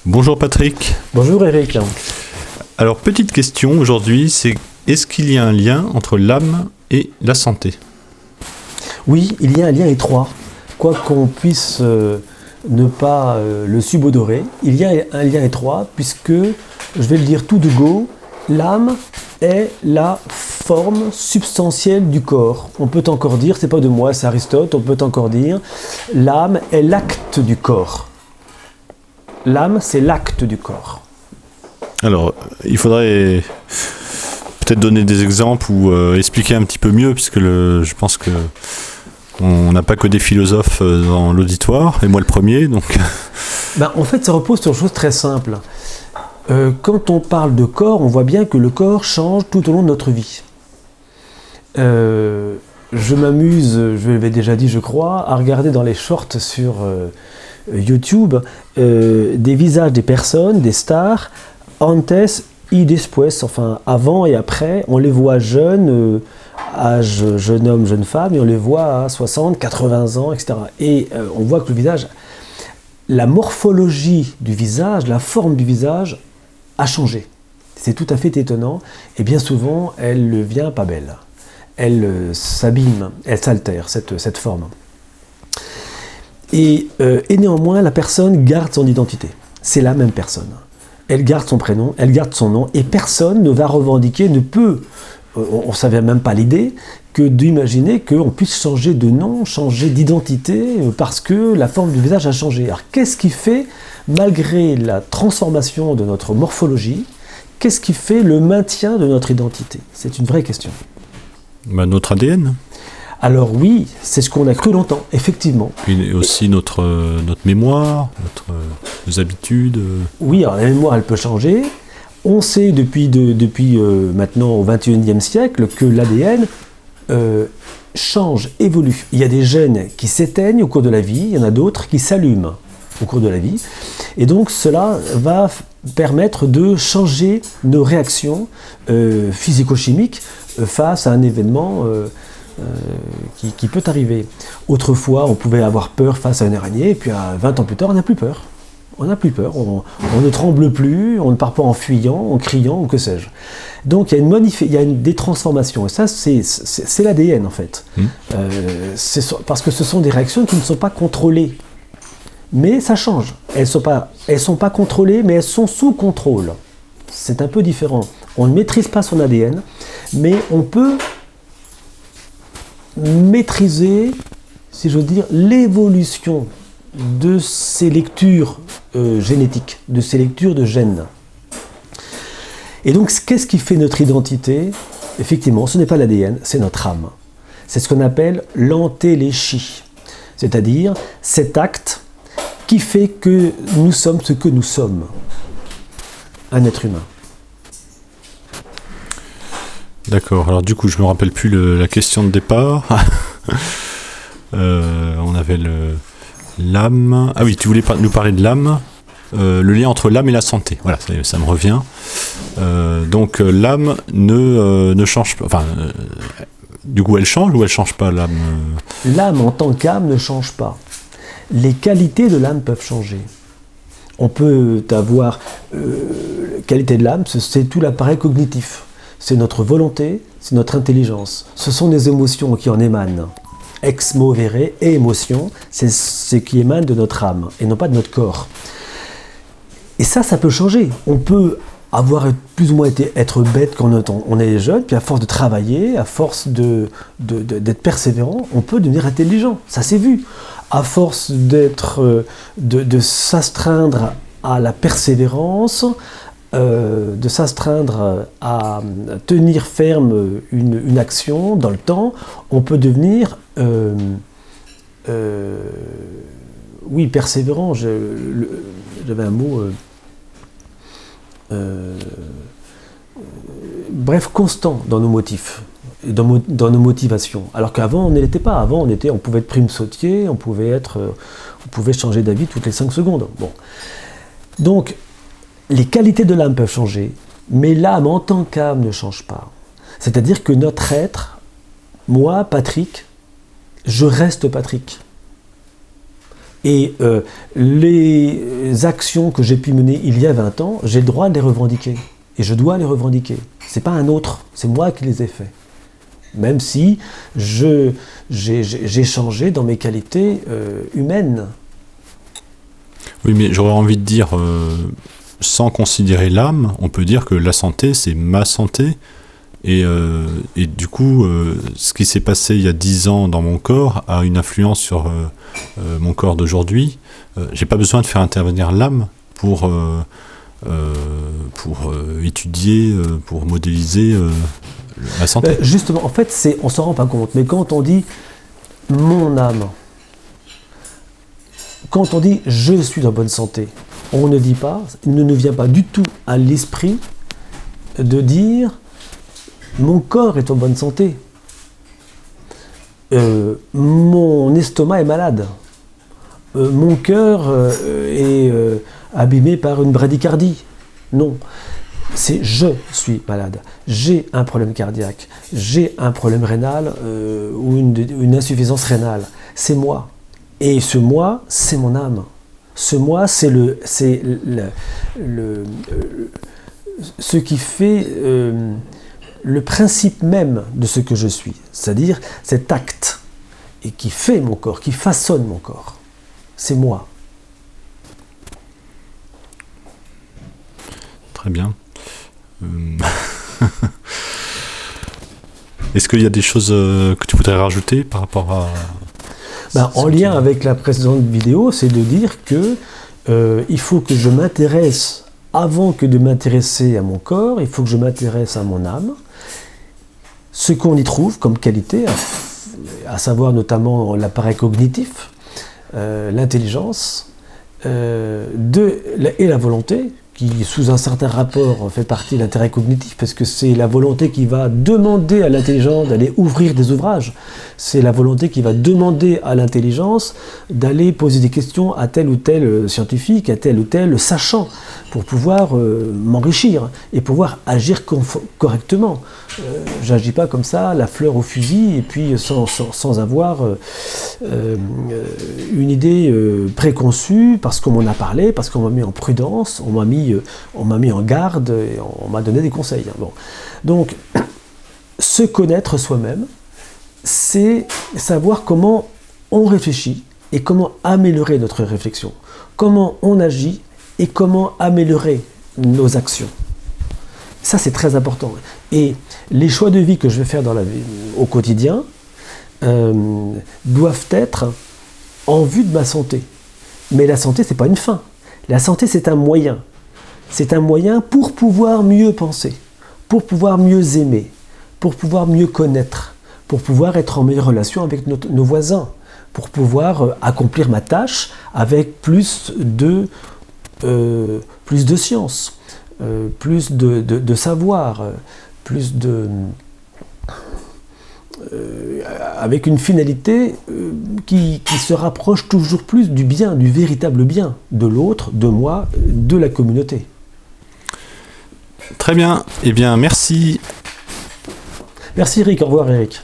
Bonjour Patrick. Bonjour Eric. Alors petite question aujourd'hui, c'est est-ce qu'il y a un lien entre l'âme et la santé ? Oui, il y a un lien étroit. Quoi qu'on puisse ne pas le subodorer, il y a un lien étroit puisque, je vais le dire tout de go, l'âme est la forme substantielle du corps. On peut encore dire, c'est pas de moi, c'est Aristote, on peut encore dire, l'âme est l'acte du corps. L'âme, c'est l'acte du corps. Alors, il faudrait peut-être donner des exemples ou expliquer un petit peu mieux, puisque je pense que on n'a pas que des philosophes dans l'auditoire, et moi le premier, donc... En fait, ça repose sur une chose très simple. Quand on parle de corps, on voit bien que le corps change tout au long de notre vie. Je m'amuse, je l'avais déjà dit je crois, à regarder dans les shorts sur YouTube des visages des personnes, des stars, antes y después, enfin avant et après, on les voit jeunes, âge jeune homme, jeune femme, et on les voit à 60, 80 ans, etc. Et on voit que le visage, la morphologie du visage, la forme du visage a changé. C'est tout à fait étonnant, et bien souvent, elle ne vient pas belle. Elle s'abîme, elle s'altère, cette forme. Et néanmoins, la personne garde son identité. C'est la même personne. Elle garde son prénom, elle garde son nom, et personne ne va revendiquer, ne peut, on ne savait même pas l'idée, que d'imaginer qu'on puisse changer de nom, changer d'identité, parce que la forme du visage a changé. Alors qu'est-ce qui fait, malgré la transformation de notre morphologie, qu'est-ce qui fait le maintien de notre identité ? C'est une vraie question. Notre ADN. Alors oui, c'est ce qu'on a cru longtemps, effectivement. Puis aussi notre mémoire, nos habitudes. Oui, alors la mémoire, elle peut changer. On sait depuis maintenant au XXIe siècle que l'ADN change, évolue. Il y a des gènes qui s'éteignent au cours de la vie, il y en a d'autres qui s'allument au cours de la vie. Et donc cela va permettre de changer nos réactions physico-chimiques face à un événement qui peut arriver. Autrefois, on pouvait avoir peur face à une araignée, et puis 20 ans plus tard, on n'a plus peur. On n'a plus peur, on ne tremble plus, on ne part pas en fuyant, en criant, ou que sais-je. Donc il y a des transformations, et ça c'est l'ADN en fait. Parce que ce sont des réactions qui ne sont pas contrôlées. Mais ça change. Elles sont pas contrôlées, mais elles sont sous contrôle. C'est un peu différent. On ne maîtrise pas son ADN, mais on peut maîtriser, si j'ose dire, l'évolution de ces lectures génétiques, de ces lectures de gènes. Et donc, qu'est-ce qui fait notre identité ? Effectivement, ce n'est pas l'ADN, c'est notre âme. C'est ce qu'on appelle l'antéléchie, c'est-à-dire cet acte qui fait que nous sommes ce que nous sommes, un être humain. D'accord, alors du coup je me rappelle plus la question de départ. On avait l'âme. Ah oui, tu voulais nous parler de l'âme, le lien entre l'âme et la santé. Voilà, ça me revient. Donc l'âme ne change pas. Enfin, du coup elle change ou elle change pas l'âme ? L'âme en tant qu'âme ne change pas. Les qualités de l'âme peuvent changer. On peut avoir qualité de l'âme, c'est tout l'appareil cognitif. C'est notre volonté, c'est notre intelligence. Ce sont des émotions qui en émanent. Ex movere et émotion, c'est ce qui émane de notre âme et non pas de notre corps. Et ça peut changer. On peut avoir plus ou moins être bête quand on est jeune, puis à force de travailler, à force d'être persévérant, on peut devenir intelligent. Ça s'est vu. À force de s'astreindre à la persévérance, de s'astreindre à tenir ferme une action dans le temps, on peut devenir persévérant. J'avais un mot constant dans nos motifs et dans nos motivations, alors qu'avant on ne l'était pas. Avant on pouvait être prime-sautier, on pouvait changer d'avis toutes les 5 secondes. Bon. Donc les qualités de l'âme peuvent changer, mais l'âme en tant qu'âme ne change pas. C'est-à-dire que notre être, moi, Patrick, je reste Patrick. Et les actions que j'ai pu mener il y a 20 ans, j'ai le droit de les revendiquer. Et je dois les revendiquer. C'est pas un autre, c'est moi qui les ai faits. Même si j'ai changé dans mes qualités humaines. Oui, mais j'aurais envie de dire, sans considérer l'âme, on peut dire que la santé, c'est ma santé. Et du coup, ce qui s'est passé il y a 10 ans dans mon corps a une influence sur mon corps d'aujourd'hui. J'ai pas besoin de faire intervenir l'âme pour étudier, pour modéliser la santé. Justement, en fait, on s'en rend pas compte. Mais quand on dit mon âme, quand on dit je suis en bonne santé, on ne dit pas, il ne nous vient pas du tout à l'esprit de dire mon corps est en bonne santé. Mon estomac est malade. Mon cœur est abîmé par une bradycardie. Non. C'est je suis malade. J'ai un problème cardiaque. J'ai un problème rénal ou une insuffisance rénale. C'est moi. Et ce moi, c'est mon âme. Ce moi, c'est ce qui fait le principe même de ce que je suis, c'est-à-dire cet acte, et qui fait mon corps, qui façonne mon corps. C'est moi. Très bien. Est-ce qu'il y a des choses que tu voudrais rajouter par rapport à... En lien avec la précédente vidéo, c'est de dire que il faut que je m'intéresse, avant que de m'intéresser à mon corps, il faut que je m'intéresse à mon âme, ce qu'on y trouve comme qualité, à savoir notamment l'appareil cognitif, l'intelligence et la volonté, qui sous un certain rapport fait partie de l'intérêt cognitif, parce que c'est la volonté qui va demander à l'intelligence d'aller ouvrir des ouvrages, c'est la volonté qui va demander à l'intelligence d'aller poser des questions à tel ou tel scientifique, à tel ou tel sachant, pour pouvoir m'enrichir et pouvoir agir correctement. J'agis pas comme ça, la fleur au fusil, et puis sans avoir une idée préconçue, parce qu'on m'en a parlé, parce qu'on m'a mis en prudence, on m'a mis en garde, et on m'a donné des conseils. Bon. Donc, se connaître soi-même, c'est savoir comment on réfléchit et comment améliorer notre réflexion, comment on agit et comment améliorer nos actions. Ça, c'est très important. Et les choix de vie que je vais faire au quotidien doivent être en vue de ma santé. Mais la santé, ce n'est pas une fin. La santé, c'est un moyen. C'est un moyen pour pouvoir mieux penser, pour pouvoir mieux aimer, pour pouvoir mieux connaître, pour pouvoir être en meilleure relation avec nos voisins, pour pouvoir accomplir ma tâche avec plus de science, plus de savoir, avec une finalité qui se rapproche toujours plus du bien, du véritable bien, de l'autre, de moi, de la communauté. Très bien, eh bien merci. Merci Eric, au revoir Eric.